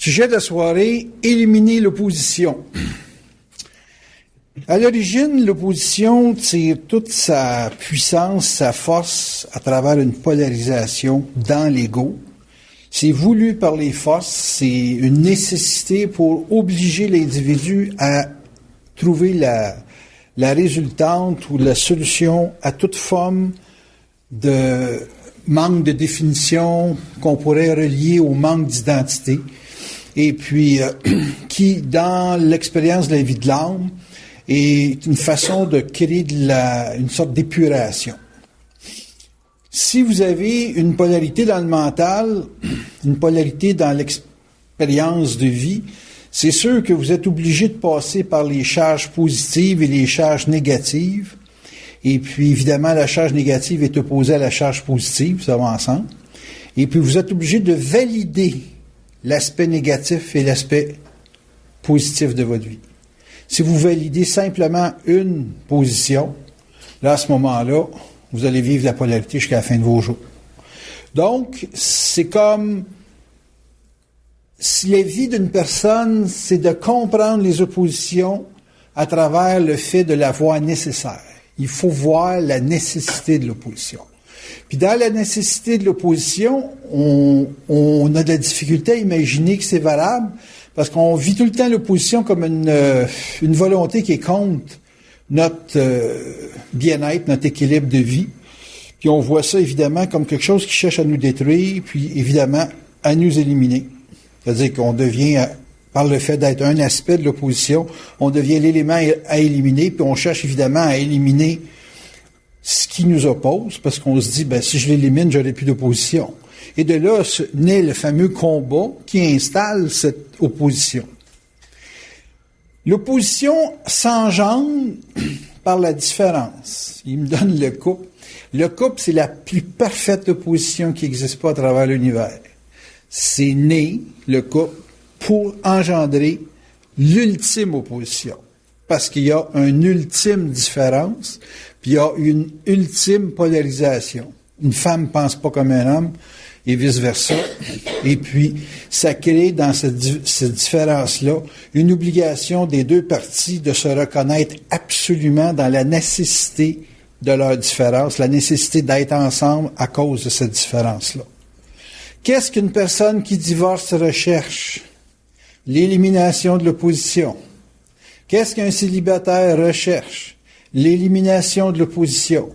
Sujet de la soirée, éliminer l'opposition. À l'origine, l'opposition tire toute sa puissance, sa force à travers une polarisation dans l'ego. C'est voulu par les forces, c'est une nécessité pour obliger l'individu à trouver la résultante ou la solution à toute forme de manque de définition qu'on pourrait relier au manque d'identité et puis qui, dans l'expérience de la vie de l'âme, est une façon de créer une sorte d'épuration. Si vous avez une polarité dans le mental, une polarité dans l'expérience de vie, c'est sûr que vous êtes obligé de passer par les charges positives et les charges négatives. Et puis, évidemment, la charge négative est opposée à la charge positive, ça va ensemble. Et puis, vous êtes obligé de valider l'aspect négatif et l'aspect positif de votre vie. Si vous validez simplement une position, là, à ce moment-là, vous allez vivre la polarité jusqu'à la fin de vos jours. Donc, c'est comme si la vie d'une personne, c'est de comprendre les oppositions à travers le fait de la voir nécessaire. Il faut voir la nécessité de l'opposition. Puis dans la nécessité de l'opposition, on a de la difficulté à imaginer que c'est valable parce qu'on vit tout le temps l'opposition comme une volonté qui est contre notre bien-être, notre équilibre de vie. Puis on voit ça évidemment comme quelque chose qui cherche à nous détruire, puis évidemment à nous éliminer. C'est-à-dire qu'on devient, par le fait d'être un aspect de l'opposition, on devient l'élément à éliminer, puis on cherche évidemment à éliminer ce qui nous oppose, parce qu'on se dit, si je l'élimine, j'aurai plus d'opposition. Et de là naît le fameux combat qui installe cette opposition. L'opposition s'engendre par la différence. Il me donne le couple. Le couple, c'est la plus parfaite opposition qui n'existe pas à travers l'univers. C'est né, le couple, pour engendrer l'ultime opposition. Parce qu'il y a une ultime différence, puis il y a une ultime polarisation. Une femme ne pense pas comme un homme, et vice-versa. Et puis, ça crée dans cette différence-là une obligation des deux parties de se reconnaître absolument dans la nécessité de leur différence, la nécessité d'être ensemble à cause de cette différence-là. Qu'est-ce qu'une personne qui divorce recherche? L'élimination de l'opposition. Qu'est-ce qu'un célibataire recherche? L'élimination de l'opposition.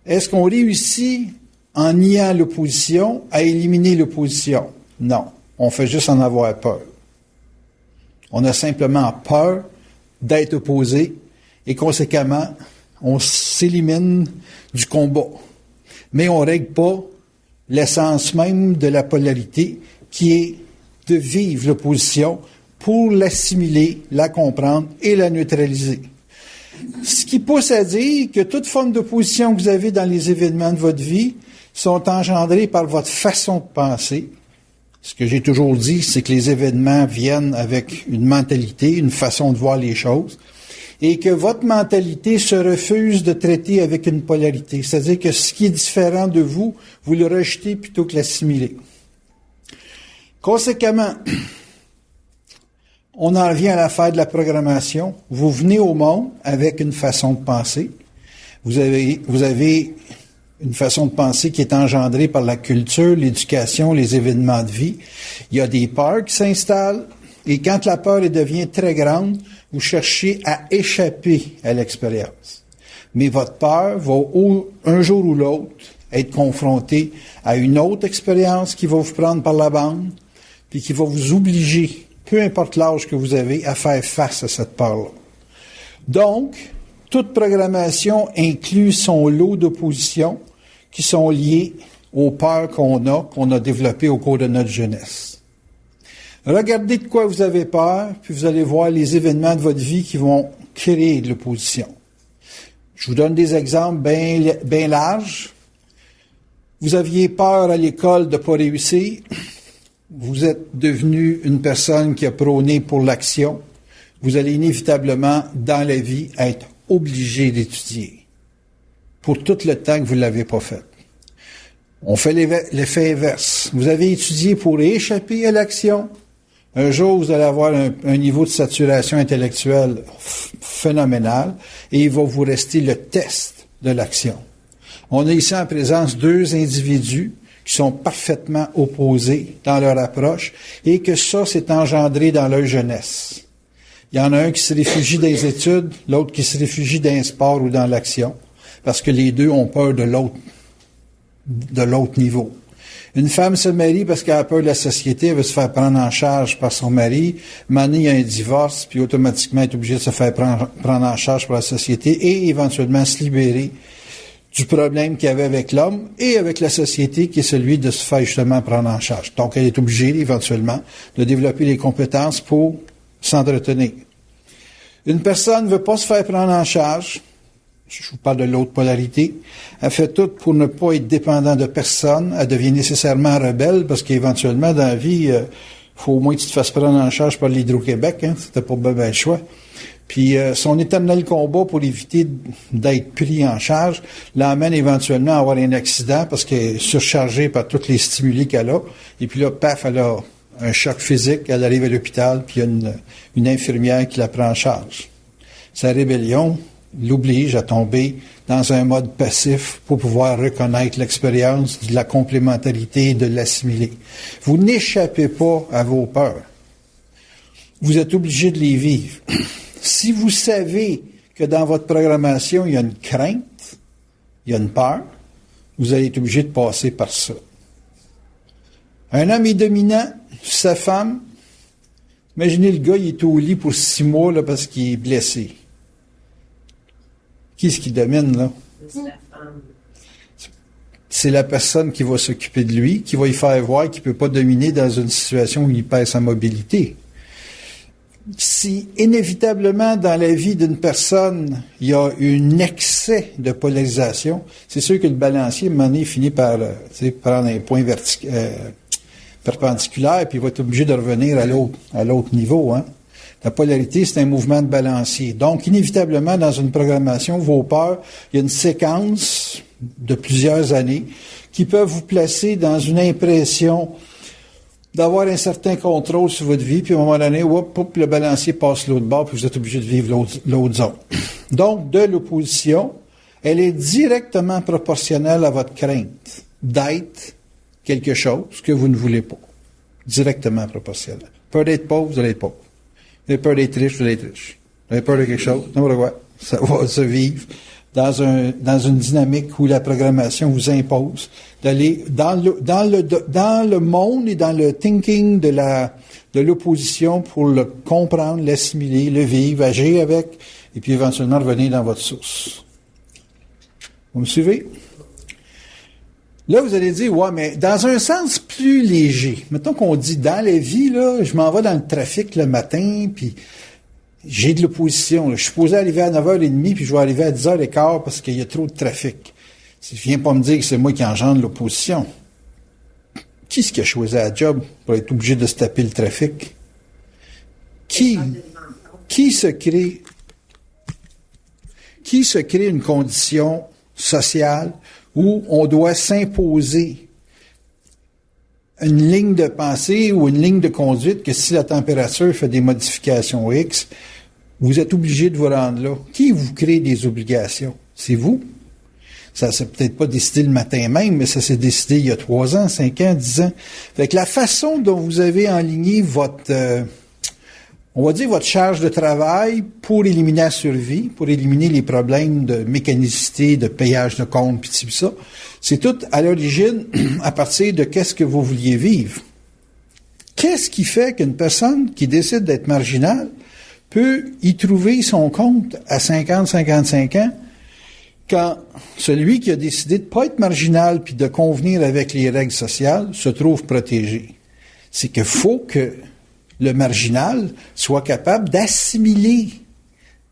Est-ce qu'on réussit en niant l'opposition à éliminer l'opposition? Non. On fait juste en avoir peur. On a simplement peur d'être opposé et conséquemment, on s'élimine du combat. Mais on ne règle pas l'essence même de la polarité qui est de vivre l'opposition pour l'assimiler, la comprendre et la neutraliser. Ce qui pousse à dire que toute forme d'opposition que vous avez dans les événements de votre vie sont engendrés par votre façon de penser. Ce que j'ai toujours dit, c'est que les événements viennent avec une mentalité, une façon de voir les choses, et que votre mentalité se refuse de traiter avec une polarité. C'est-à-dire que ce qui est différent de vous, vous le rejetez plutôt que l'assimiler. Conséquemment, on en revient à l'affaire de la programmation. Vous venez au monde avec une façon de penser. Vous avez une façon de penser qui est engendrée par la culture, l'éducation, les événements de vie. Il y a des peurs qui s'installent. Et quand la peur devient très grande, vous cherchez à échapper à l'expérience. Mais votre peur va, un jour ou l'autre, être confrontée à une autre expérience qui va vous prendre par la bande, puis qui va vous obliger, peu importe l'âge que vous avez, à faire face à cette peur-là. Donc, toute programmation inclut son lot d'oppositions qui sont liées aux peurs qu'on a développées au cours de notre jeunesse. Regardez de quoi vous avez peur, puis vous allez voir les événements de votre vie qui vont créer de l'opposition. Je vous donne des exemples bien larges. Vous aviez peur à l'école de ne pas réussir. Vous êtes devenu une personne qui a prôné pour l'action. Vous allez inévitablement, dans la vie, être obligé d'étudier pour tout le temps que vous ne l'avez pas fait. On fait l'effet inverse. Vous avez étudié pour échapper à l'action. Un jour, vous allez avoir un niveau de saturation intellectuelle phénoménal et il va vous rester le test de l'action. On est ici en présence deux individus qui sont parfaitement opposés dans leur approche et que ça s'est engendré dans leur jeunesse. Il y en a un qui se réfugie dans les études, l'autre qui se réfugie dans le sport ou dans l'action, parce que les deux ont peur de l'autre niveau. Une femme se marie parce qu'elle a peur de la société, elle veut se faire prendre en charge par son mari. Maintenant, il y a un divorce, puis automatiquement, elle est obligée de se faire prendre en charge par la société et éventuellement se libérer du problème qu'il y avait avec l'homme et avec la société, qui est celui de se faire justement prendre en charge. Donc, elle est obligée, éventuellement, de développer les compétences pour s'entretenir. Une personne ne veut pas se faire prendre en charge. Je vous parle de l'autre polarité. Elle fait tout pour ne pas être dépendant de personne. Elle devient nécessairement rebelle parce qu'éventuellement, dans la vie, faut au moins que tu te fasses prendre en charge par l'Hydro-Québec. Hein? C'était pas bien le choix. Puis son éternel combat pour éviter d'être pris en charge l'emmène éventuellement à avoir un accident parce qu'elle est surchargée par tous les stimuli qu'elle a. Et puis là, paf, elle a un choc physique, elle arrive à l'hôpital, puis il y a une infirmière qui la prend en charge. Sa rébellion l'oblige à tomber dans un mode passif pour pouvoir reconnaître l'expérience de la complémentarité et de l'assimiler. Vous n'échappez pas à vos peurs. Vous êtes obligé de les vivre. Si vous savez que dans votre programmation, il y a une crainte, il y a une peur, vous allez être obligé de passer par ça. Un homme est dominant sur sa femme. Imaginez le gars, il est au lit pour 6 mois là, parce qu'il est blessé. Qui est-ce qui domine, là? C'est la femme. C'est la personne qui va s'occuper de lui, qui va lui faire voir qu'il ne peut pas dominer dans une situation où il perd sa mobilité. Si inévitablement dans la vie d'une personne, il y a un excès de polarisation, c'est sûr que le balancier, à un moment donné, finit par prendre un point perpendiculaire, puis il va être obligé de revenir à l'autre niveau, hein. La polarité, c'est un mouvement de balancier. Donc, inévitablement, dans une programmation, vos peurs, il y a une séquence de plusieurs années qui peuvent vous placer dans une impression d'avoir un certain contrôle sur votre vie, puis à un moment donné, le balancier passe l'autre bord, puis vous êtes obligé de vivre l'autre zone. Donc, de l'opposition, elle est directement proportionnelle à votre crainte d'être quelque chose que vous ne voulez pas. Directement proportionnelle. Peur d'être pauvre, vous allez être pauvre. Vous avez peur d'être riche, vous allez être riche. Vous avez peur de quelque chose, n'importe quoi. Ça va se vivre dans une dynamique où la programmation vous impose d'aller dans le monde et dans le thinking de l'opposition pour le comprendre, l'assimiler, le vivre, agir avec, et puis éventuellement revenir dans votre source. Vous me suivez? Là, vous allez dire, ouais, mais dans un sens plus léger. Mettons qu'on dit, dans la vie, là, je m'en vais dans le trafic le matin, puis j'ai de l'opposition. Là. Je suis supposé arriver à 9h30, puis je vais arriver à 10h15 parce qu'il y a trop de trafic. Je viens pas me dire que c'est moi qui engendre l'opposition. Qui est-ce qui a choisi la job pour être obligé de se taper le trafic? Qui se crée une condition sociale où on doit s'imposer une ligne de pensée ou une ligne de conduite que si la température fait des modifications X, vous êtes obligé de vous rendre là. Qui vous crée des obligations? C'est vous. Ça s'est peut-être pas décidé le matin même, mais ça s'est décidé il y a 3 ans, 5 ans, 10 ans. Fait que la façon dont vous avez enligné votre charge de travail pour éliminer la survie, pour éliminer les problèmes de mécanicité, de payage de compte, puis ça, c'est tout à l'origine à partir de qu'est-ce que vous vouliez vivre. Qu'est-ce qui fait qu'une personne qui décide d'être marginale peut y trouver son compte à 50, 55 ans quand celui qui a décidé de ne pas être marginal puis de convenir avec les règles sociales se trouve protégé? C'est qu'il faut que le marginal soit capable d'assimiler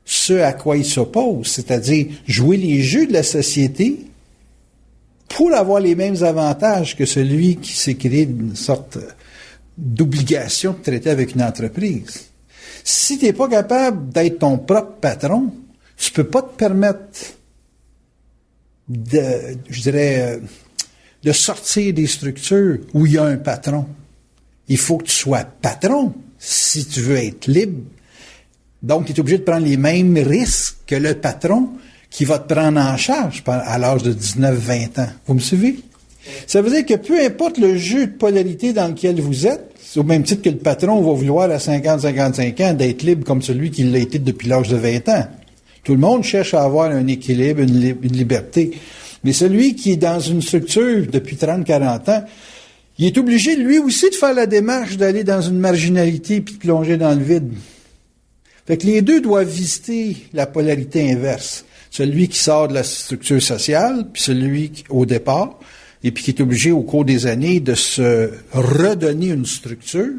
ce à quoi il s'oppose, c'est-à-dire jouer les jeux de la société pour avoir les mêmes avantages que celui qui s'est créé une sorte d'obligation de traiter avec une entreprise. Si tu n'es pas capable d'être ton propre patron, tu ne peux pas te permettre de sortir des structures où il y a un patron. Il faut que tu sois patron si tu veux être libre. Donc, tu es obligé de prendre les mêmes risques que le patron qui va te prendre en charge à l'âge de 19-20 ans. Vous me suivez? Ça veut dire que peu importe le jeu de polarité dans lequel vous êtes, au même titre que le patron va vouloir à 50-55 ans d'être libre comme celui qui l'a été depuis l'âge de 20 ans. Tout le monde cherche à avoir un équilibre, une liberté. Mais celui qui est dans une structure depuis 30-40 ans, il est obligé, lui aussi, de faire la démarche d'aller dans une marginalité puis de plonger dans le vide. Fait que les deux doivent visiter la polarité inverse. Celui qui sort de la structure sociale, puis celui qui, au départ, et puis qui est obligé au cours des années de se redonner une structure,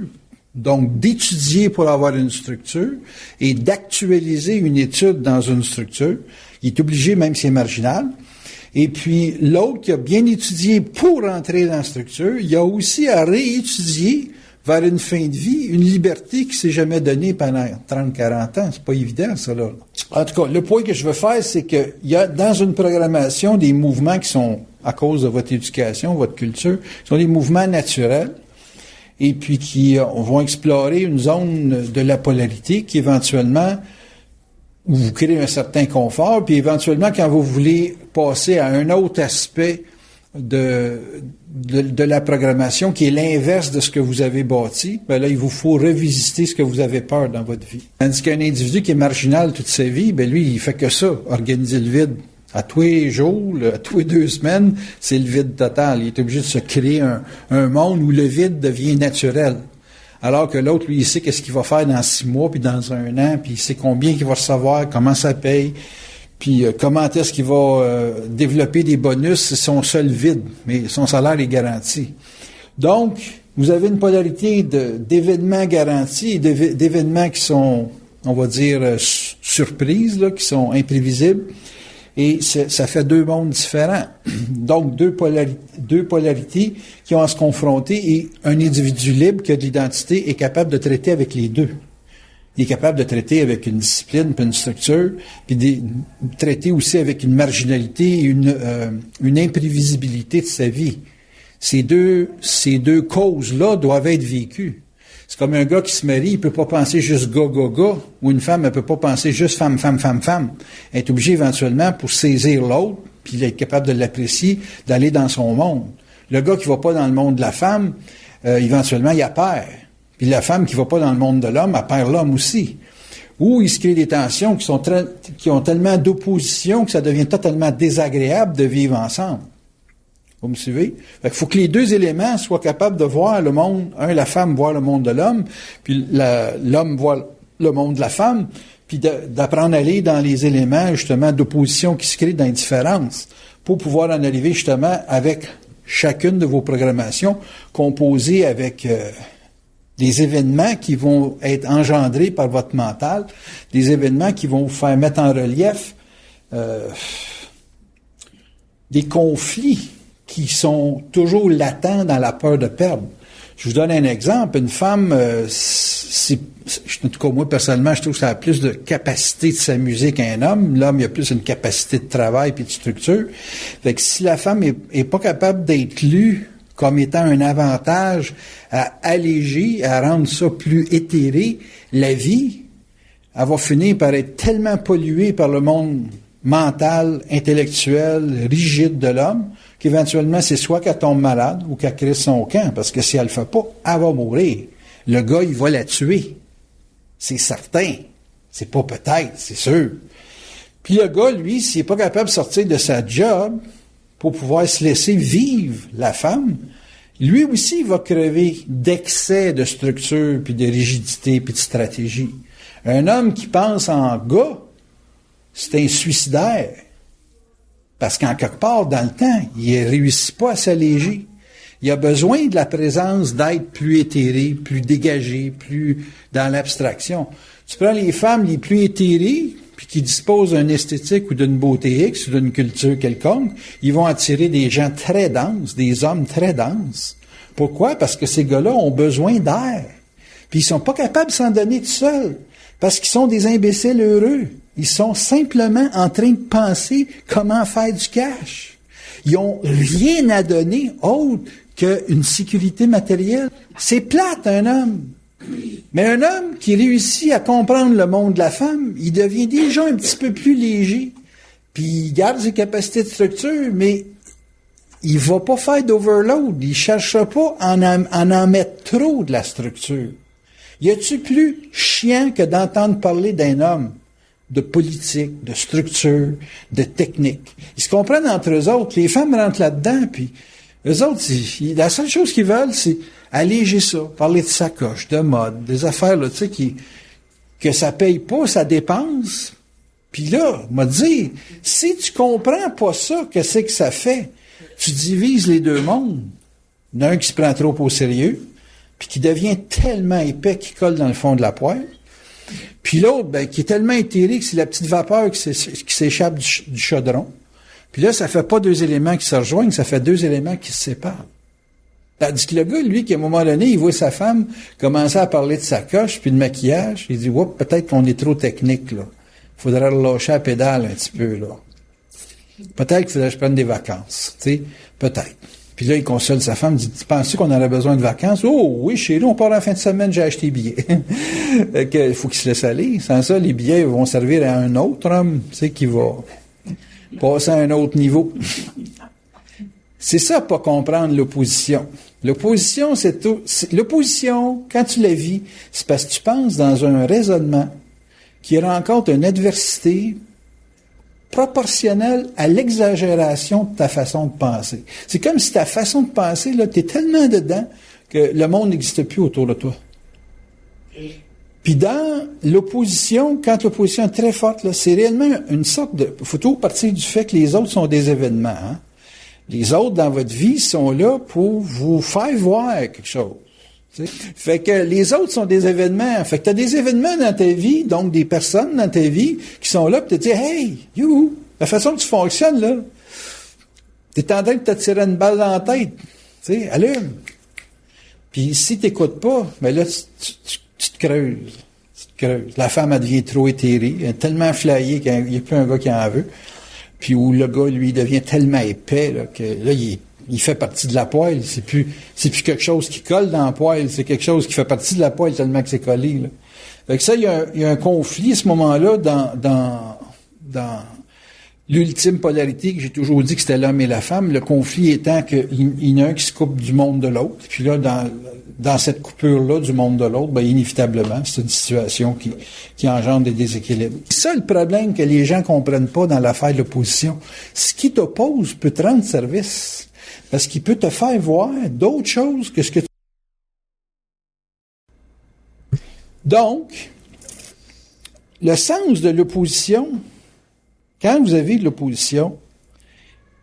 donc d'étudier pour avoir une structure et d'actualiser une étude dans une structure. Il est obligé, même si c'est marginal. Et puis, l'autre qui a bien étudié pour entrer dans la structure, il a aussi à réétudier vers une fin de vie, une liberté qui s'est jamais donnée pendant 30-40 ans. C'est pas évident, ça, là. En tout cas, le point que je veux faire, c'est qu'il y a dans une programmation des mouvements qui sont, à cause de votre éducation, votre culture, qui sont des mouvements naturels et puis qui vont explorer une zone de la polarité qui, éventuellement, vous crée un certain confort, puis éventuellement, quand vous voulez passer à un autre aspect de la programmation qui est l'inverse de ce que vous avez bâti, ben là, il vous faut revisiter ce que vous avez peur dans votre vie. Tandis qu'un individu qui est marginal toute sa vie, ben lui, il fait que ça, organiser le vide. À tous les jours, à tous les 2 semaines, c'est le vide total. Il est obligé de se créer un monde où le vide devient naturel. Alors que l'autre, lui, il sait qu'est-ce qu'il va faire dans 6 mois, puis dans 1 an, puis il sait combien il va recevoir, comment ça paye, puis comment est-ce qu'il va développer des bonus, c'est son seul vide, mais son salaire est garanti. Donc, vous avez une polarité d'événements garantis et d'événements qui sont, on va dire, surprises, là, qui sont imprévisibles. Et ça fait 2 mondes différents. Donc, deux polarités qui ont à se confronter et un individu libre qui a de l'identité est capable de traiter avec les deux. Il est capable de traiter avec une discipline, puis une structure, puis de traiter aussi avec une marginalité et une imprévisibilité de sa vie. Ces deux causes-là doivent être vécues. C'est comme un gars qui se marie, il peut pas penser juste gars, ou une femme, elle peut pas penser juste femme. Elle est obligée éventuellement, pour saisir l'autre, puis il est capable de l'apprécier, d'aller dans son monde. Le gars qui va pas dans le monde de la femme, éventuellement, il a peur. Puis la femme qui va pas dans le monde de l'homme, elle perd l'homme aussi. Ou il se crée des tensions qui ont tellement d'opposition que ça devient totalement désagréable de vivre ensemble. Vous me suivez? Fait qu'il faut que les deux éléments soient capables de voir le monde. La femme voit le monde de l'homme, puis l'homme voit le monde de la femme, puis d'apprendre à aller dans les éléments, justement, d'opposition qui se créent dans les différences, pour pouvoir en arriver, justement, avec chacune de vos programmations, composées avec des événements qui vont être engendrés par votre mental, des événements qui vont vous faire mettre en relief des conflits qui sont toujours latents dans la peur de perdre. Je vous donne un exemple. Une femme, en tout cas, moi, personnellement, je trouve que ça a plus de capacité de s'amuser qu'un homme. L'homme, il a plus une capacité de travail puis de structure. Fait que si la femme est pas capable d'être lue comme étant un avantage à alléger, à rendre ça plus éthéré, la vie, elle va finir par être tellement polluée par le monde mental, intellectuel, rigide de l'homme, qu'éventuellement, c'est soit qu'elle tombe malade ou qu'elle crée son camp, parce que si elle le fait pas, elle va mourir. Le gars, il va la tuer. C'est certain. C'est pas peut-être, c'est sûr. Puis le gars, lui, s'il n'est pas capable de sortir de sa job pour pouvoir se laisser vivre la femme, lui aussi, il va crever d'excès de structure, puis de rigidité, puis de stratégie. Un homme qui pense en gars, c'est un suicidaire. Parce qu'en quelque part, dans le temps, il ne réussit pas à s'alléger. Il a besoin de la présence d'être plus éthéré, plus dégagé, plus dans l'abstraction. Tu prends les femmes les plus éthérées, puis qui disposent d'une esthétique ou d'une beauté X ou d'une culture quelconque, ils vont attirer des gens très denses, des hommes très denses. Pourquoi? Parce que ces gars-là ont besoin d'air. Puis ils sont pas capables de s'en donner tout seuls. Parce qu'ils sont des imbéciles heureux. Ils sont simplement en train de penser comment faire du cash. Ils ont rien à donner autre qu'une sécurité matérielle. C'est plate, un homme. Mais un homme qui réussit à comprendre le monde de la femme, il devient déjà un petit peu plus léger. Puis il garde ses capacités de structure, mais il va pas faire d'overload. Il cherchera pas à en mettre trop de la structure. Y a-tu plus chiant que d'entendre parler d'un homme de politique, de structure, de technique? Ils se comprennent entre eux autres. Les femmes rentrent là-dedans, puis eux autres, la seule chose qu'ils veulent, c'est alléger ça, parler de sacoche, de mode, des affaires, là, tu sais, que ça paye pas, ça dépense. Puis là, m'a dit, si tu comprends pas ça, qu'est-ce que ça fait? Tu divises les deux mondes. Il y en a un qui se prend trop au sérieux, puis qui devient tellement épais qu'il colle dans le fond de la poêle. Puis l'autre, ben, qui est tellement éthéré que c'est la petite vapeur qui s'échappe du chaudron. Puis là, ça fait pas deux éléments qui se rejoignent, ça fait deux éléments qui se séparent. Tandis que le gars, lui, qui à un moment donné, il voit sa femme commencer à parler de sacoche puis de maquillage, il dit, oups, peut-être qu'on est trop technique, là. Faudrait relâcher la pédale un petit peu, là. Peut-être qu'il faudrait que je prenne des vacances, tu sais, peut-être. Puis là, il console sa femme, il dit, tu penses qu'on aurait besoin de vacances? Oh, oui, chérie, on part en fin de semaine, j'ai acheté des billets. Il faut qu'il se laisse aller. Sans ça, les billets vont servir à un autre homme, tu sais, qui va passer à un autre niveau. C'est ça, pas comprendre l'opposition. L'opposition, c'est tout. L'opposition, quand tu la vis, c'est parce que tu penses dans un raisonnement qui rencontre une adversité proportionnelle à l'exagération de ta façon de penser. C'est comme si ta façon de penser, là, t'es tellement dedans que le monde n'existe plus autour de toi. Puis dans l'opposition, quand l'opposition est très forte, là, c'est réellement une sorte de... Il faut toujours partir du fait que les autres sont des événements. Hein? Les autres, dans votre vie, sont là pour vous faire voir quelque chose. T'sais. Fait que les autres sont des événements. Fait que tu as des événements dans ta vie, donc des personnes dans ta vie qui sont là pour te dire « Hey, you, la façon que tu fonctionnes, là, t'es en train de te tirer une balle dans la tête. Tu sais, allume. » Puis si t'écoutes pas, ben là, tu te creuses. Tu te creuses. La femme, elle devient trop éthérée. Elle est tellement flyée qu'il n'y a plus un gars qui en veut. Puis où le gars, lui, devient tellement épais là, que là, il fait partie de la poêle. C'est plus quelque chose qui colle dans la poêle. C'est quelque chose qui fait partie de la poêle tellement que c'est collé. Là. Fait que ça, il y a un conflit à ce moment-là dans l'ultime polarité que j'ai toujours dit que c'était l'homme et la femme. Le conflit étant qu'il y en a un qui se coupe du monde de l'autre. Puis là, dans cette coupure-là du monde de l'autre, ben inévitablement, c'est une situation qui engendre des déséquilibres. C'est ça le problème que les gens comprennent pas dans l'affaire de l'opposition. Ce qui t'oppose peut te rendre service. Parce qu'il peut te faire voir d'autres choses que ce que tu... Donc, le sens de l'opposition, quand vous avez de l'opposition,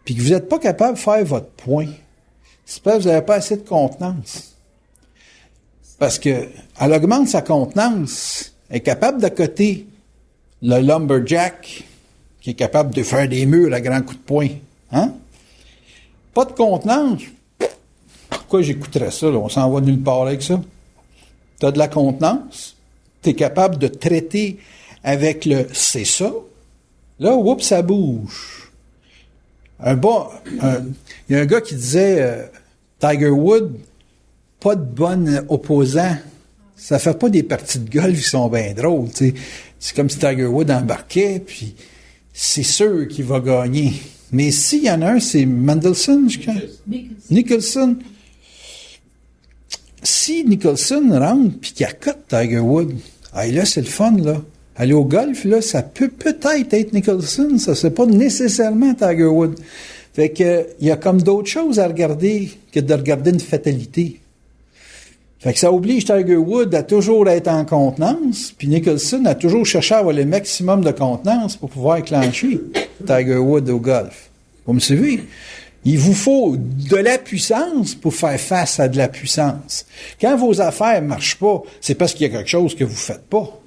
puis que vous n'êtes pas capable de faire votre point, c'est parce que vous n'avez pas assez de contenance. Parce que elle augmente sa contenance, elle est capable d'accoter le lumberjack, qui est capable de faire des murs à grands coups de poing. Hein? Pas de contenance. Pourquoi j'écouterais ça? Là? On s'en va nulle part avec ça. Tu as de la contenance. Tu es capable de traiter avec le « c'est ça ». Là, oups, ça bouge. Il y a un gars qui disait Tiger Woods, pas de bon opposant. Ça fait pas des parties de golf qui sont bien drôles. T'sais. C'est comme si Tiger Woods embarquait, puis c'est sûr qu'il va gagner. Mais s'il y en a un, c'est Mendelssohn, je crois. Nicholson. Si Nicholson rentre puis qu'il accote Tiger Woods, là, c'est le fun, là. Aller au golf, là, ça peut peut-être être Nicholson, ça c'est pas nécessairement Tiger Woods. Fait que, il y a comme d'autres choses à regarder que de regarder une fatalité. Fait que ça oblige Tiger Woods à toujours être en contenance, puis Nicholson a toujours cherché à avoir le maximum de contenance pour pouvoir clencher Tiger Woods au golf. Vous me suivez? Il vous faut de la puissance pour faire face à de la puissance. Quand vos affaires marchent pas, c'est parce qu'il y a quelque chose que vous faites pas.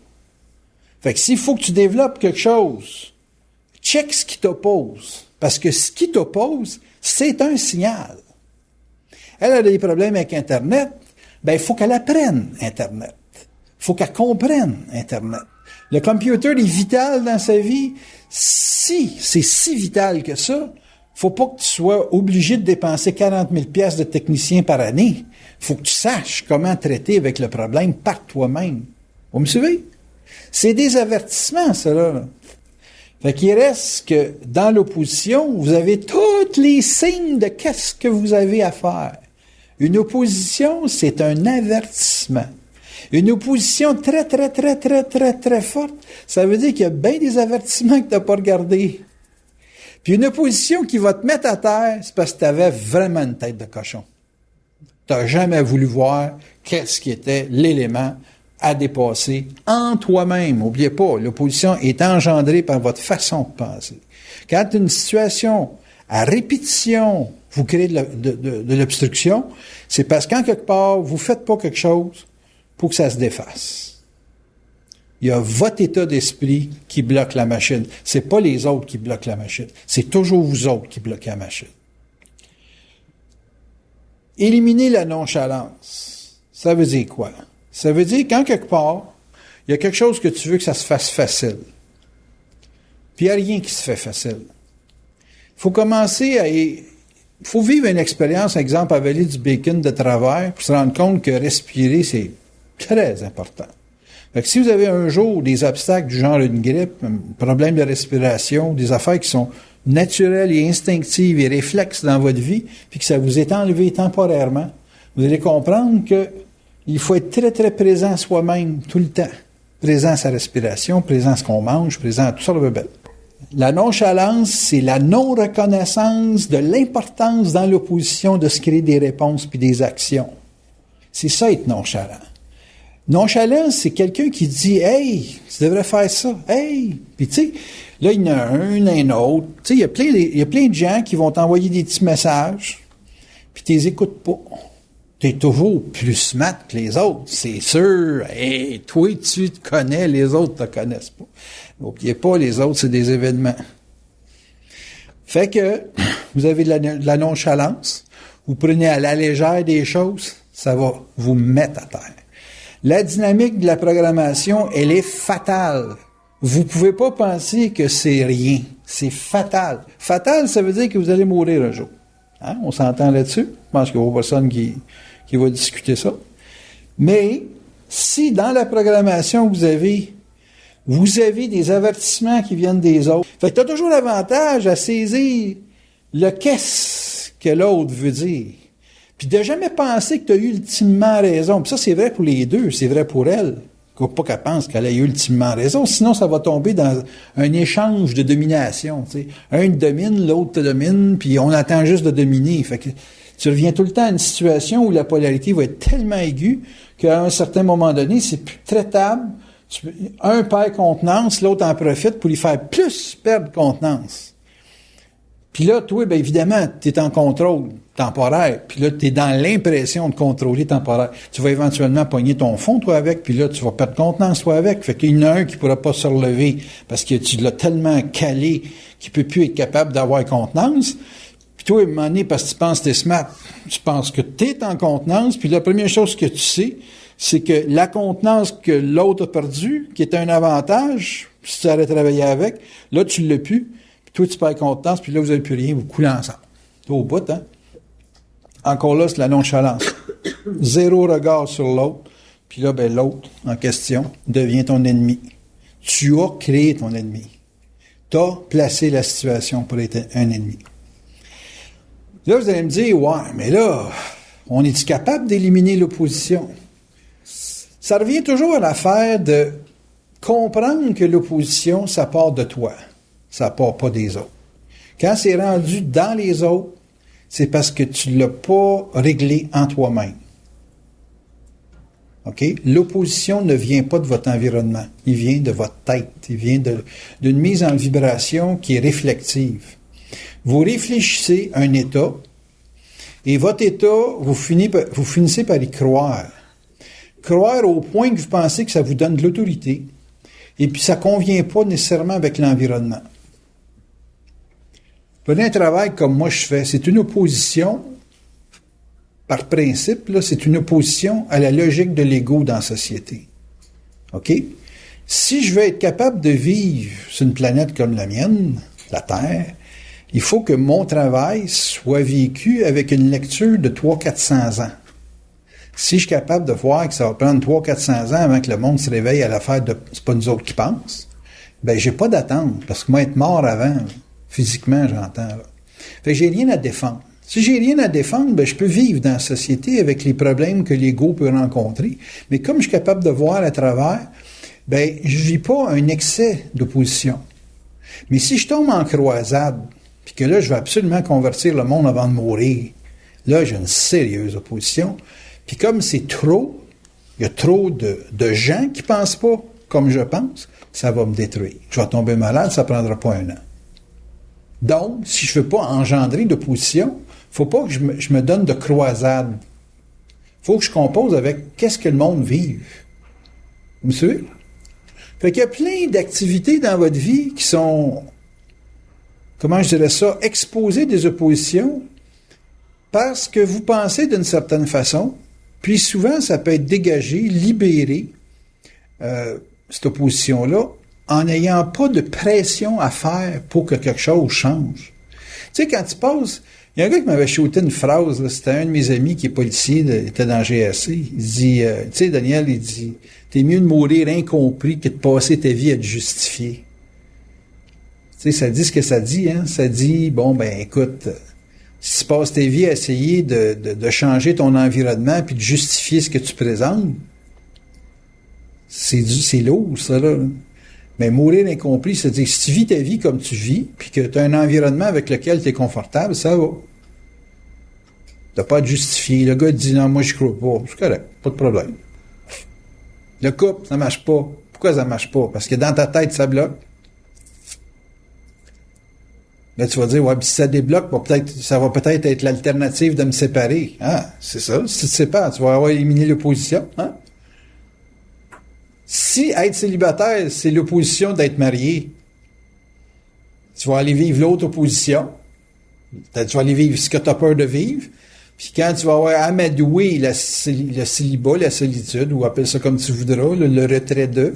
Fait que s'il faut que tu développes quelque chose, check ce qui t'oppose. Parce que ce qui t'oppose, c'est un signal. Elle a des problèmes avec Internet, ben il faut qu'elle apprenne Internet. Il faut qu'elle comprenne Internet. Le computer est vital dans sa vie. Si c'est si vital que ça, Faut pas que tu sois obligé de dépenser 40 000 piastres de technicien par année. Faut que tu saches comment traiter avec le problème par toi-même. Vous me suivez? C'est des avertissements, cela, là. Fait qu'il reste que dans l'opposition, vous avez tous les signes de qu'est-ce que vous avez à faire. Une opposition, c'est un avertissement. Une opposition très, très, très, très, très, très forte, ça veut dire qu'il y a bien des avertissements que tu n'as pas regardés. Puis une opposition qui va te mettre à terre, c'est parce que tu avais vraiment une tête de cochon. Tu n'as jamais voulu voir qu'est-ce qui était l'élément à dépasser en toi-même. N'oubliez pas, l'opposition est engendrée par votre façon de penser. Quand une situation à répétition vous crée de l'obstruction, c'est parce qu'en quelque part, vous ne faites pas quelque chose pour que ça se défasse. Il y a votre état d'esprit qui bloque la machine. C'est pas les autres qui bloquent la machine. C'est toujours vous autres qui bloquez la machine. Éliminer la nonchalance. Ça veut dire quoi? Ça veut dire qu'en quelque part, il y a quelque chose que tu veux que ça se fasse facile. Puis il n'y a rien qui se fait facile. Il faut commencer à... Il faut vivre une expérience, exemple, avaler du bacon de travers pour se rendre compte que respirer, c'est très important. Fait que si vous avez un jour des obstacles du genre une grippe, un problème de respiration, des affaires qui sont naturelles et instinctives et réflexes dans votre vie, puis que ça vous est enlevé temporairement, vous allez comprendre que il faut être très, très présent à soi-même tout le temps. Présent à sa respiration, présent à ce qu'on mange, présent à tout ça, le bébé. La nonchalance, c'est la non-reconnaissance de l'importance dans l'opposition de se créer des réponses puis des actions. C'est ça, être nonchalant. Nonchalant, c'est quelqu'un qui dit « Hey, tu devrais faire ça. Hey! » Puis tu sais, là, il y en a un autre. Tu sais, il y a plein de gens qui vont t'envoyer des petits messages, puis tu les écoutes pas. Tu es toujours plus smart que les autres, c'est sûr. Hey, toi, tu te connais, les autres te connaissent pas. N'oubliez pas, les autres, c'est des événements. Fait que, vous avez de la nonchalance, vous prenez à la légère des choses, ça va vous mettre à terre. La dynamique de la programmation, elle est fatale. Vous pouvez pas penser que c'est rien. C'est fatal. Fatal, ça veut dire que vous allez mourir un jour. Hein? On s'entend là-dessus? Je pense qu'il n'y a pas personne qui va discuter ça. Mais, si dans la programmation, vous avez des avertissements qui viennent des autres, fait que tu as toujours l'avantage à saisir le qu'est-ce que l'autre veut dire. Puis de jamais penser que tu as eu ultimement raison. Puis ça, c'est vrai pour les deux, c'est vrai pour elle. Faut pas qu'elle pense qu'elle a eu ultimement raison, sinon ça va tomber dans un échange de domination. Tu sais. Un domine, l'autre te domine, puis on attend juste de dominer. Fait que tu reviens tout le temps à une situation où la polarité va être tellement aiguë qu'à un certain moment donné, c'est plus traitable. Un perd contenance, l'autre en profite pour lui faire plus perdre contenance. Puis là, toi, bien évidemment, tu es en contrôle temporaire. Puis là, tu es dans l'impression de contrôler temporaire. Tu vas éventuellement pogner ton fond, toi, avec, puis là, tu vas perdre contenance, toi, avec. Fait qu'il y en a un qui pourra pas se relever parce que tu l'as tellement calé qu'il peut plus être capable d'avoir contenance. Puis toi, à un moment donné, parce que tu penses que t'es smart, tu penses que t'es en contenance, puis la première chose que tu sais, c'est que la contenance que l'autre a perdue, qui est un avantage, si tu arrêtes de travailler avec, là, tu l'as plus, puis toi, tu perds contenance, puis là, vous n'avez plus rien, vous coulez ensemble. T'es au bout, hein? Encore là, c'est la nonchalance. Zéro regard sur l'autre, puis là, ben l'autre, en question, devient ton ennemi. Tu as créé ton ennemi. Tu as placé la situation pour être un ennemi. Là, vous allez me dire, ouais, mais là, on est-tu capable d'éliminer l'opposition? Ça revient toujours à l'affaire de comprendre que l'opposition, ça part de toi. Ça part pas des autres. Quand c'est rendu dans les autres, c'est parce que tu l'as pas réglé en toi-même. OK? L'opposition ne vient pas de votre environnement. Il vient de votre tête. Il vient d'une mise en vibration qui est réflexive. Vous réfléchissez à un état, et votre état, vous finissez par y croire. Croire au point que vous pensez que ça vous donne de l'autorité, et puis ça ne convient pas nécessairement avec l'environnement. Prenez un travail comme moi je fais, c'est une opposition, par principe, là, c'est une opposition à la logique de l'ego dans la société. OK? Si je veux être capable de vivre sur une planète comme la mienne, la Terre, Il faut que mon travail soit vécu avec une lecture de 300-400 ans. Si je suis capable de voir que ça va prendre 300-400 ans avant que le monde se réveille à l'affaire de c'est pas nous autres qui pensent, ben j'ai pas d'attente, parce que moi être mort avant, physiquement, j'entends. Là. Fait que j'ai rien à défendre. Si j'ai rien à défendre, ben je peux vivre dans la société avec les problèmes que l'ego peut rencontrer. Mais comme je suis capable de voir à travers, ben je vis pas un excès d'opposition. Mais si je tombe en croisade, puis que là, je vais absolument convertir le monde avant de mourir, là, j'ai une sérieuse opposition. Puis comme c'est trop, il y a trop de gens qui pensent pas comme je pense, ça va me détruire. Je vais tomber malade, ça prendra pas un an. Donc, si je veux pas engendrer d'opposition, faut pas que je me donne de croisade. Faut que je compose avec qu'est-ce que le monde vive. Vous me suivez? Fait qu'il y a plein d'activités dans votre vie qui sont, comment je dirais ça, exposées des oppositions parce que vous pensez d'une certaine façon, puis souvent ça peut être dégagé, libéré, cette opposition-là, en n'ayant pas de pression à faire pour que quelque chose change. Tu sais, quand tu passes, il y a un gars qui m'avait shooté une phrase, là, c'était un de mes amis qui est policier, il était dans GSC, il dit, tu sais, Daniel, il dit, t'es mieux de mourir incompris que de passer ta vie à te justifier. Tu sais, ça dit ce que ça dit, hein, ça dit, bon, ben, écoute, si tu passes ta vie à essayer de changer ton environnement puis de justifier ce que tu présentes, c'est lourd, ça, là. Mais mourir incompris, c'est-à-dire que si tu vis ta vie comme tu vis, puis que tu as un environnement avec lequel tu es confortable, ça va. T'as pas à te justifier. Le gars dit, non, moi, je crois pas. C'est correct, pas de problème. Le couple, ça marche pas. Pourquoi ça marche pas? Parce que dans ta tête, ça bloque. Là, tu vas dire, ouais, puis si ça débloque, ça va peut-être être l'alternative de me séparer. Ah, c'est ça. Si tu te sépares, tu vas avoir éliminé l'opposition, hein? Si être célibataire, c'est l'opposition d'être marié, tu vas aller vivre l'autre opposition. Tu vas aller vivre ce que tu as peur de vivre. Puis quand tu vas avoir amadoué le célibat, la solitude, ou appelle ça comme tu voudras, le retrait de,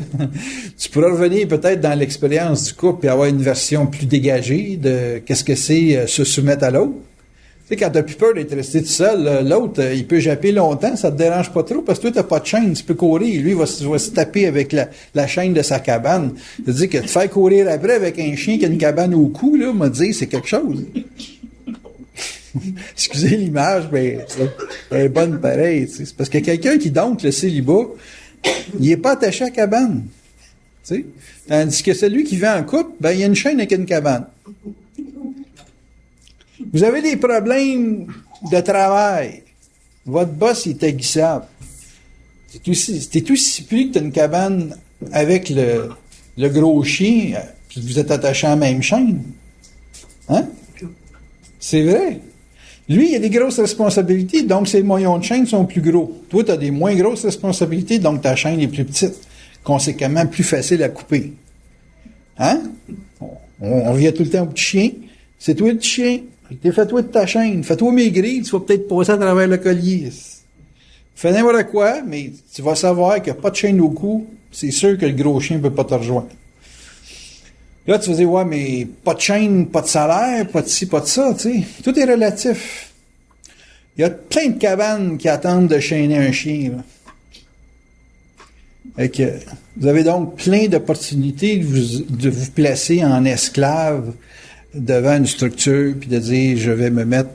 tu pourras revenir peut-être dans l'expérience du couple et avoir une version plus dégagée de qu'est-ce que c'est se soumettre à l'autre. Tu sais, quand t'as plus peur d'être resté tout seul, l'autre, il peut japper longtemps, ça te dérange pas trop, parce que toi, t'as pas de chaîne, tu peux courir. Lui, il va se taper avec la chaîne de sa cabane. C'est-à-dire que te faire courir après avec un chien qui a une cabane au cou, là, m'a dit, c'est quelque chose. Excusez l'image, mais elle est bonne pareil. C'est parce que quelqu'un qui dompte le célibat, il est pas attaché à la cabane. Tu sais? Tandis que celui qui vit en couple, ben, il y a une chaîne avec une cabane. Vous avez des problèmes de travail. Votre boss, il est aiguissable. C'est aussi plus que tu as une cabane avec le gros chien, puis vous êtes attaché à la même chaîne. Hein? C'est vrai. Lui, il a des grosses responsabilités, donc ses moyens de chaîne sont plus gros. Toi, tu as des moins grosses responsabilités, donc ta chaîne est plus petite. Conséquemment, plus facile à couper. Hein? On vient tout le temps au petit chien. C'est toi le petit chien. Fais-toi de ta chaîne. Fais-toi maigrir, tu vas peut-être passer à travers le collier. Fais n'importe quoi, mais tu vas savoir qu'il n'y a pas de chaîne au cou. C'est sûr que le gros chien ne peut pas te rejoindre. Là, tu vas dire, ouais, mais pas de chaîne, pas de salaire, pas de ci, pas de ça, tu sais. Tout est relatif. Il y a plein de cabanes qui attendent de chaîner un chien, là. Fait que, vous avez donc plein d'opportunités de vous placer en esclave devant une structure, puis de dire, je vais me mettre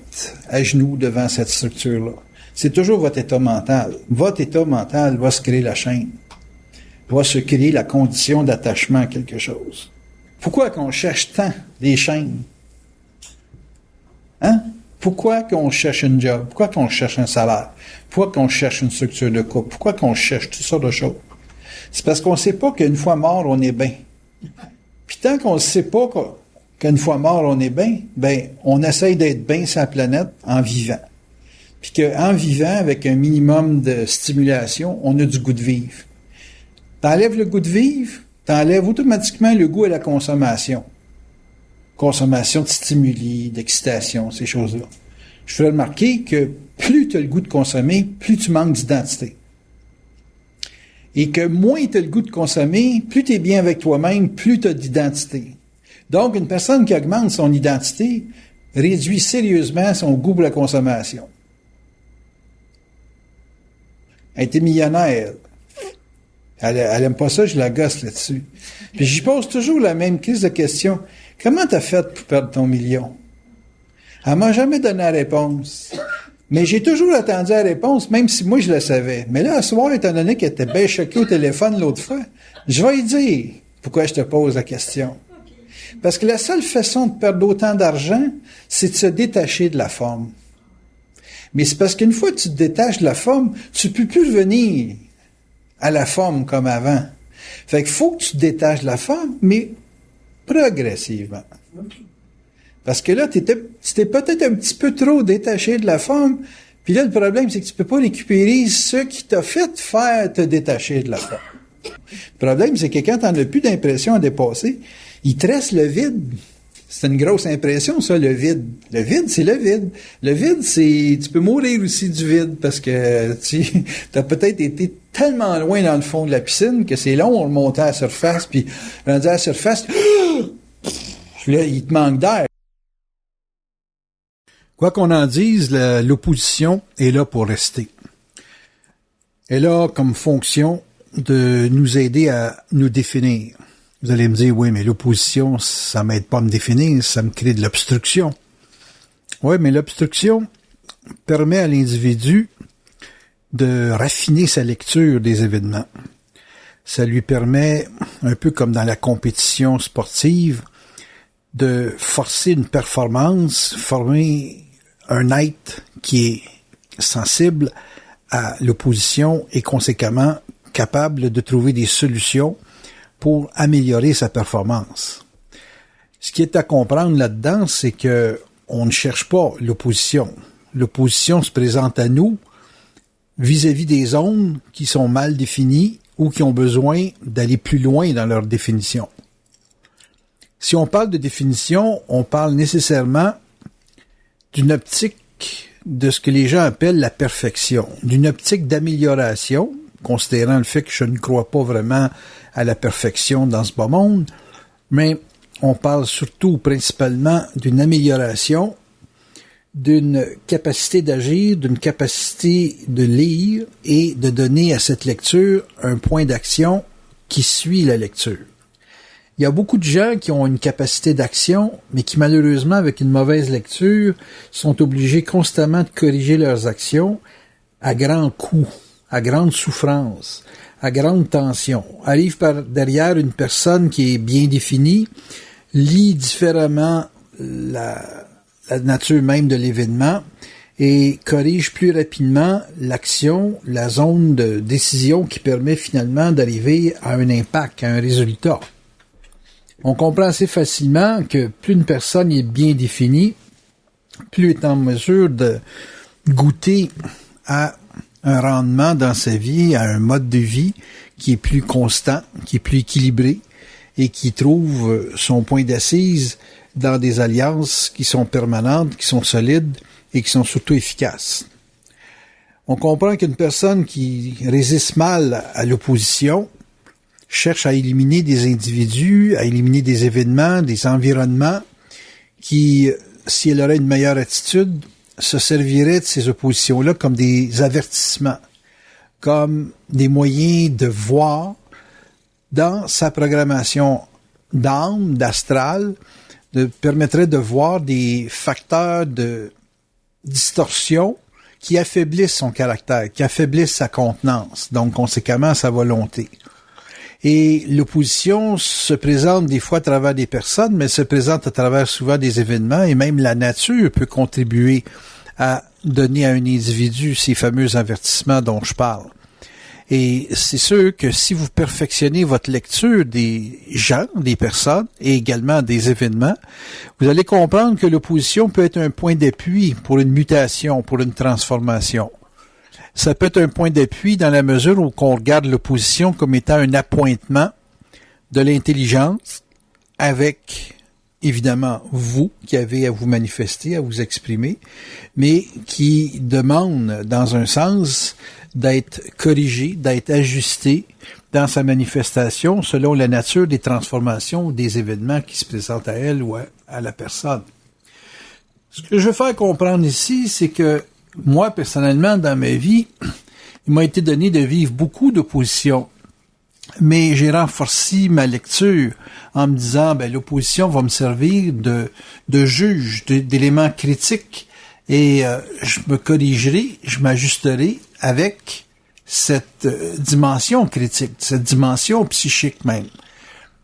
à genoux devant cette structure-là. C'est toujours votre état mental. Votre état mental va se créer la chaîne. Va se créer la condition d'attachement à quelque chose. Pourquoi qu'on cherche tant des chaînes? Hein? Pourquoi qu'on cherche un job? Pourquoi qu'on cherche un salaire? Pourquoi qu'on cherche une structure de couple? Pourquoi qu'on cherche toutes sortes de choses? C'est parce qu'on ne sait pas qu'une fois mort, on est bien. Puis tant qu'on ne sait pas qu'une fois mort, on est bien, ben, on essaye d'être bien sur la planète en vivant. Puis qu'en vivant, avec un minimum de stimulation, on a du goût de vivre. T'enlèves le goût de vivre, t'enlèves automatiquement le goût à la consommation. Consommation de stimuli, d'excitation, ces choses-là. Je ferais remarquer que plus tu as le goût de consommer, plus tu manques d'identité. Et que moins tu as le goût de consommer, plus tu es bien avec toi-même, plus tu as d'identité. Donc, une personne qui augmente son identité réduit sérieusement son goût pour la consommation. Elle était millionnaire. Elle aime pas ça, je la gosse là-dessus. Puis j'y pose toujours la même crise de question. Comment t'as fait pour perdre ton million? Elle m'a jamais donné la réponse. Mais j'ai toujours attendu la réponse, même si moi je la savais. Mais là, à soir, étant donné qu'elle était bien choquée au téléphone l'autre fois, je vais lui dire pourquoi je te pose la question. Parce que la seule façon de perdre autant d'argent, c'est de se détacher de la forme. Mais c'est parce qu'une fois que tu te détaches de la forme, tu peux plus revenir à la forme comme avant. Fait qu'il faut que tu te détaches de la forme, mais progressivement. Parce que là, tu t'es peut-être un petit peu trop détaché de la forme, puis là, le problème, c'est que tu peux pas récupérer ce qui t'a fait faire te détacher de la forme. Le problème, c'est que quand t'en as plus d'impression à dépasser, il te reste le vide. C'est une grosse impression, ça, le vide. Le vide, c'est le vide. Le vide, c'est... Tu peux mourir aussi du vide parce que tu as peut-être été tellement loin dans le fond de la piscine que c'est long, on remontait à la surface, puis rendu à la surface, là, il te manque d'air. Quoi qu'on en dise, l'opposition est là pour rester. Elle a comme fonction de nous aider à nous définir. Vous allez me dire, oui, mais l'opposition, ça m'aide pas à me définir, ça me crée de l'obstruction. Oui, mais l'obstruction permet à l'individu de raffiner sa lecture des événements. Ça lui permet, un peu comme dans la compétition sportive, de forcer une performance, former un être qui est sensible à l'opposition et conséquemment capable de trouver des solutions pour améliorer sa performance. Ce qui est à comprendre là-dedans, c'est que on ne cherche pas l'opposition. L'opposition se présente à nous vis-à-vis des zones qui sont mal définies ou qui ont besoin d'aller plus loin dans leur définition. Si on parle de définition, on parle nécessairement d'une optique de ce que les gens appellent la perfection, d'une optique d'amélioration, considérant le fait que je ne crois pas vraiment à la perfection dans ce bas monde, mais on parle surtout principalement d'une amélioration, d'une capacité d'agir, d'une capacité de lire et de donner à cette lecture un point d'action qui suit la lecture. Il y a beaucoup de gens qui ont une capacité d'action, mais qui malheureusement, avec une mauvaise lecture, sont obligés constamment de corriger leurs actions à grands coûts, à grande souffrance, à grande tension. Arrive par derrière une personne qui est bien définie, lit différemment la nature même de l'événement et corrige plus rapidement l'action, la zone de décision qui permet finalement d'arriver à un impact, à un résultat. On comprend assez facilement que plus une personne est bien définie, plus elle est en mesure de goûter à un rendement dans sa vie, à un mode de vie qui est plus constant, qui est plus équilibré et qui trouve son point d'assise dans des alliances qui sont permanentes, qui sont solides et qui sont surtout efficaces. On comprend qu'une personne qui résiste mal à l'opposition cherche à éliminer des individus, à éliminer des événements, des environnements qui, si elle aurait une meilleure attitude, se servirait de ces oppositions-là comme des avertissements, comme des moyens de voir dans sa programmation d'âme, d'astral, permettrait de voir des facteurs de distorsion qui affaiblissent son caractère, qui affaiblissent sa contenance, donc conséquemment sa volonté. Et l'opposition se présente des fois à travers des personnes, mais se présente à travers souvent des événements, et même la nature peut contribuer à donner à un individu ces fameux avertissements dont je parle. Et c'est sûr que si vous perfectionnez votre lecture des gens, des personnes, et également des événements, vous allez comprendre que l'opposition peut être un point d'appui pour une mutation, pour une transformation. Ça peut être un point d'appui dans la mesure où on regarde l'opposition comme étant un appointement de l'intelligence avec, évidemment, vous qui avez à vous manifester, à vous exprimer, mais qui demande, dans un sens, d'être corrigé, d'être ajusté dans sa manifestation selon la nature des transformations des événements qui se présentent à elle ou à la personne. Ce que je veux faire comprendre ici, c'est que moi, personnellement, dans ma vie, il m'a été donné de vivre beaucoup d'oppositions. Mais j'ai renforcé ma lecture en me disant, l'opposition va me servir de juge, d'élément critique, et je me corrigerai, je m'ajusterai avec cette dimension critique, cette dimension psychique même.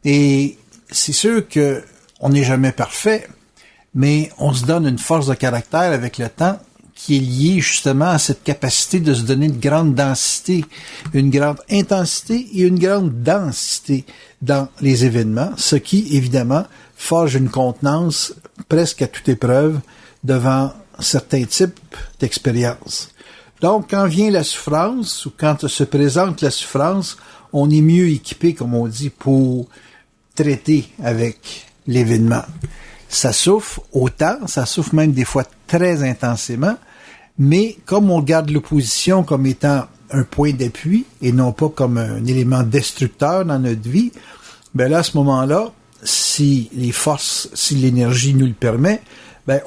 Et c'est sûr que on n'est jamais parfait, mais on se donne une force de caractère avec le temps qui est liée justement à cette capacité de se donner une grande densité, une grande intensité et une grande densité dans les événements, ce qui, évidemment, forge une contenance presque à toute épreuve devant certains types d'expériences. Donc, quand vient la souffrance ou quand se présente la souffrance, on est mieux équipé, comme on dit, pour traiter avec l'événement. Ça souffre autant, ça souffre même des fois très intensément, mais comme on regarde l'opposition comme étant un point d'appui et non pas comme un élément destructeur dans notre vie, là, à ce moment-là, si les forces, si l'énergie nous le permet,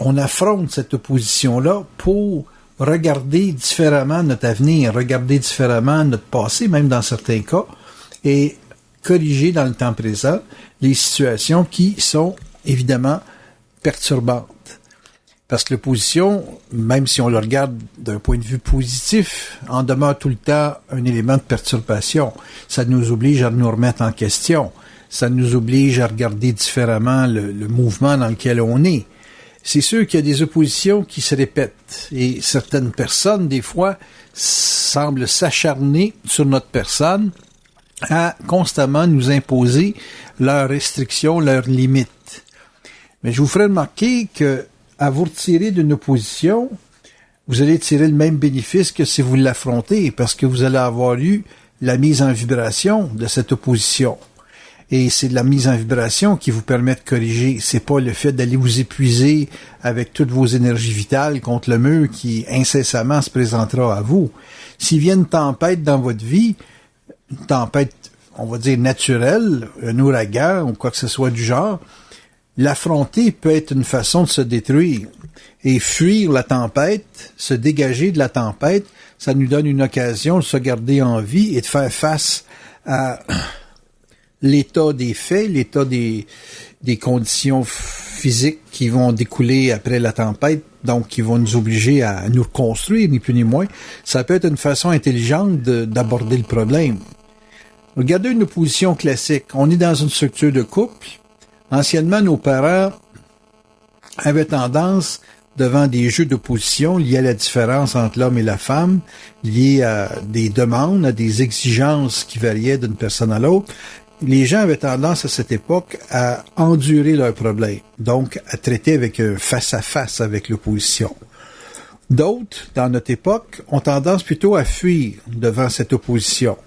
on affronte cette opposition-là pour regarder différemment notre avenir, regarder différemment notre passé, même dans certains cas, et corriger dans le temps présent les situations qui sont évidemment perturbantes. Parce que l'opposition, même si on le regarde d'un point de vue positif, en demeure tout le temps un élément de perturbation. Ça nous oblige à nous remettre en question. Ça nous oblige à regarder différemment le mouvement dans lequel on est. C'est sûr qu'il y a des oppositions qui se répètent et certaines personnes, des fois, semblent s'acharner sur notre personne à constamment nous imposer leurs restrictions, leurs limites. Mais je vous ferai remarquer que à vous retirer d'une opposition, vous allez tirer le même bénéfice que si vous l'affrontez, parce que vous allez avoir eu la mise en vibration de cette opposition. Et c'est de la mise en vibration qui vous permet de corriger. C'est pas le fait d'aller vous épuiser avec toutes vos énergies vitales contre le mur qui incessamment se présentera à vous. S'il vient une tempête dans votre vie, une tempête, on va dire naturelle, un ouragan ou quoi que ce soit du genre, l'affronter peut être une façon de se détruire. Et fuir la tempête, se dégager de la tempête, ça nous donne une occasion de se garder en vie et de faire face à l'état des faits, l'état des conditions physiques qui vont découler après la tempête, donc qui vont nous obliger à nous reconstruire, ni plus ni moins. Ça peut être une façon intelligente d'aborder le problème. Regardez une opposition classique. On est dans une structure de couple. Anciennement, nos parents avaient tendance, devant des jeux d'opposition liés à la différence entre l'homme et la femme, liés à des demandes, à des exigences qui variaient d'une personne à l'autre, les gens avaient tendance à cette époque à endurer leurs problèmes, donc à traiter avec un face-à-face avec l'opposition. D'autres, dans notre époque, ont tendance plutôt à fuir devant cette opposition.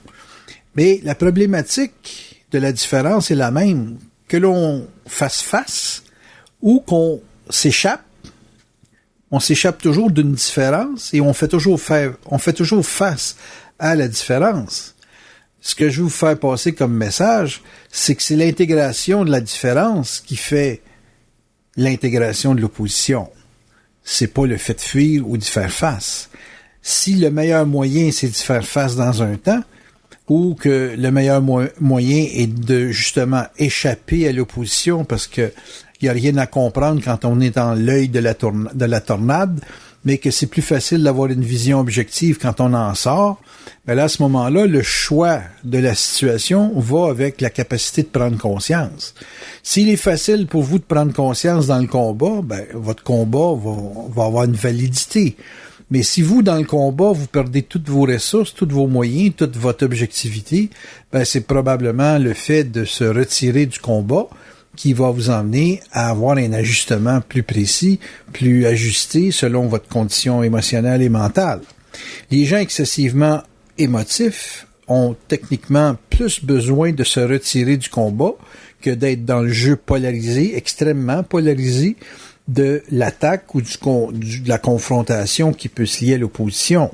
Mais la problématique de la différence est la même. Que l'on fasse face ou qu'on s'échappe, on s'échappe toujours d'une différence et on fait toujours face à la différence. Ce que je veux vous faire passer comme message, c'est que c'est l'intégration de la différence qui fait l'intégration de l'opposition. C'est pas le fait de fuir ou d'y faire face. Si le meilleur moyen, c'est d'y faire face dans un temps, ou que le meilleur moyen est de justement échapper à l'opposition parce que il y a rien à comprendre quand on est dans l'œil de la tornade, mais que c'est plus facile d'avoir une vision objective quand on en sort, là, à ce moment-là, le choix de la situation va avec la capacité de prendre conscience. S'il est facile pour vous de prendre conscience dans le combat, votre combat va avoir une validité. Mais si vous, dans le combat, vous perdez toutes vos ressources, tous vos moyens, toute votre objectivité, c'est probablement le fait de se retirer du combat qui va vous emmener à avoir un ajustement plus précis, plus ajusté selon votre condition émotionnelle et mentale. Les gens excessivement émotifs ont techniquement plus besoin de se retirer du combat que d'être dans le jeu polarisé, extrêmement polarisé, de l'attaque ou de la confrontation qui peut se lier à l'opposition.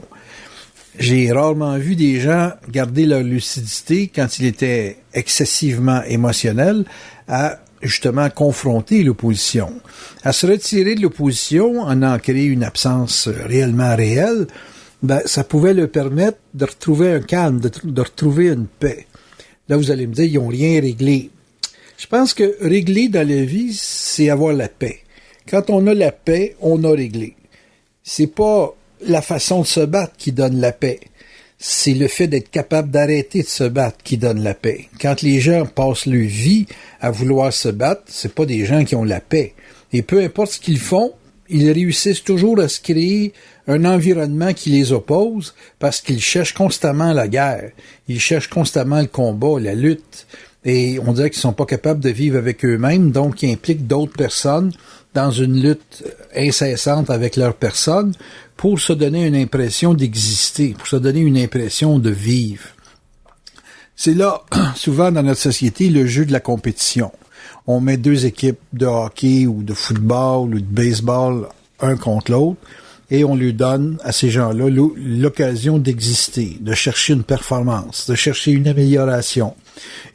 J'ai rarement vu des gens garder leur lucidité quand ils étaient excessivement émotionnels à justement confronter l'opposition. À se retirer de l'opposition, en créer une absence réellement réelle, ça pouvait leur permettre de retrouver un calme, de retrouver une paix. Là, vous allez me dire, ils n'ont rien réglé. Je pense que régler dans la vie, c'est avoir la paix. Quand on a la paix, on a réglé. C'est pas la façon de se battre qui donne la paix. C'est le fait d'être capable d'arrêter de se battre qui donne la paix. Quand les gens passent leur vie à vouloir se battre, c'est pas des gens qui ont la paix. Et peu importe ce qu'ils font, ils réussissent toujours à se créer un environnement qui les oppose parce qu'ils cherchent constamment la guerre. Ils cherchent constamment le combat, la lutte. Et on dirait qu'ils sont pas capables de vivre avec eux-mêmes, donc ils impliquent d'autres personnes dans une lutte incessante avec leur personne pour se donner une impression d'exister, pour se donner une impression de vivre. C'est là, souvent dans notre société, le jeu de la compétition. On met deux équipes de hockey ou de football ou de baseball un contre l'autre et on lui donne à ces gens-là l'occasion d'exister, de chercher une performance, de chercher une amélioration.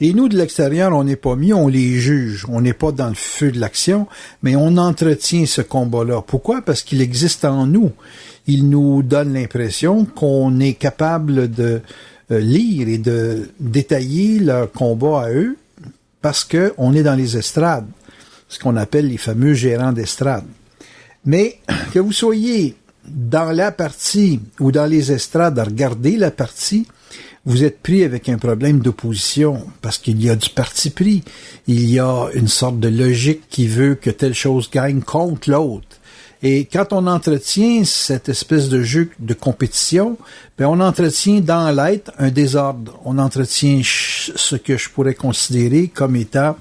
Et nous, de l'extérieur, on n'est pas mis, on les juge. On n'est pas dans le feu de l'action, mais on entretient ce combat-là. Pourquoi? Parce qu'il existe en nous. Il nous donne l'impression qu'on est capable de lire et de détailler leur combat à eux parce qu'on est dans les estrades, ce qu'on appelle les fameux gérants d'estrade. Mais que vous soyez dans la partie ou dans les estrades à regarder la partie, vous êtes pris avec un problème d'opposition parce qu'il y a du parti pris. Il y a une sorte de logique qui veut que telle chose gagne contre l'autre. Et quand on entretient cette espèce de jeu de compétition, on entretient dans l'être un désordre. On entretient ce que je pourrais considérer comme étant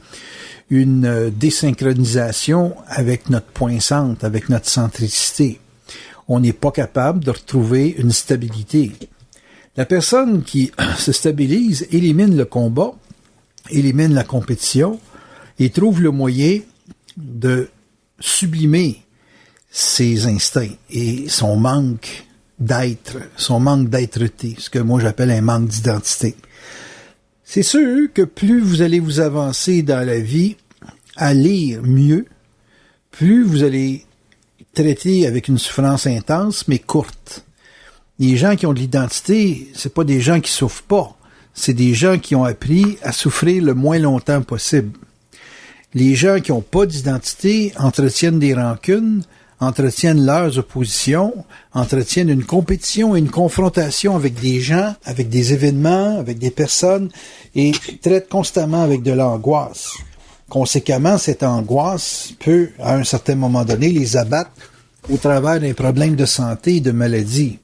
une désynchronisation avec notre point centre, avec notre centricité. On n'est pas capable de retrouver une stabilité. La personne qui se stabilise élimine le combat, élimine la compétition et trouve le moyen de sublimer ses instincts et son manque d'être, son manque d'être-té, ce que moi j'appelle un manque d'identité. C'est sûr que plus vous allez vous avancer dans la vie à lire mieux, plus vous allez traiter avec une souffrance intense mais courte. Les gens qui ont de l'identité, c'est pas des gens qui souffrent pas. C'est des gens qui ont appris à souffrir le moins longtemps possible. Les gens qui ont pas d'identité entretiennent des rancunes, entretiennent leurs oppositions, entretiennent une compétition et une confrontation avec des gens, avec des événements, avec des personnes et traitent constamment avec de l'angoisse. Conséquemment, cette angoisse peut, à un certain moment donné, les abattre au travers d'un problème de santé et de maladie.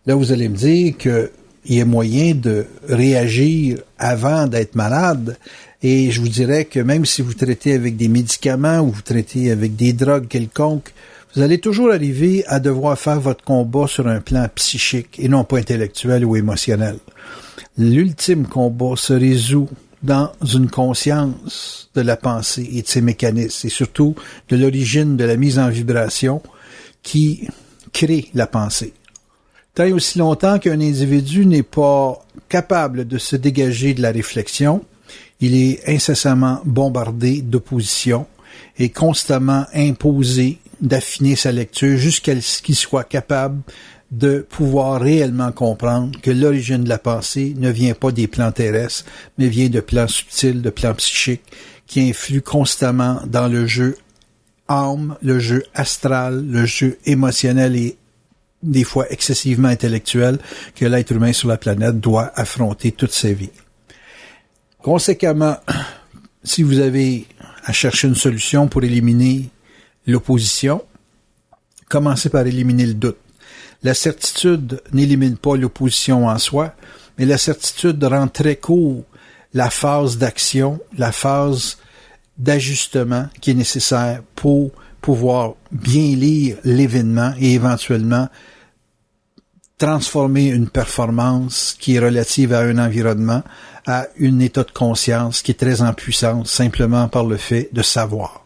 Là, vous allez me dire qu'il y a moyen de réagir avant d'être malade. Et je vous dirais que même si vous traitez avec des médicaments ou vous traitez avec des drogues quelconques, vous allez toujours arriver à devoir faire votre combat sur un plan psychique et non pas intellectuel ou émotionnel. L'ultime combat se résout dans une conscience de la pensée et de ses mécanismes et surtout de l'origine de la mise en vibration qui crée la pensée. Tant et aussi longtemps qu'un individu n'est pas capable de se dégager de la réflexion, il est incessamment bombardé d'opposition et constamment imposé d'affiner sa lecture jusqu'à ce qu'il soit capable de pouvoir réellement comprendre que l'origine de la pensée ne vient pas des plans terrestres, mais vient de plans subtils, de plans psychiques, qui influent constamment dans le jeu âme, le jeu astral, le jeu émotionnel et des fois excessivement intellectuel que l'être humain sur la planète doit affronter toute sa vie. Conséquemment, si vous avez à chercher une solution pour éliminer l'opposition, commencez par éliminer le doute. La certitude n'élimine pas l'opposition en soi, mais la certitude rend très court la phase d'action, la phase d'ajustement qui est nécessaire pour pouvoir bien lire l'événement et éventuellement transformer une performance qui est relative à un environnement à un état de conscience qui est très en puissance simplement par le fait de savoir.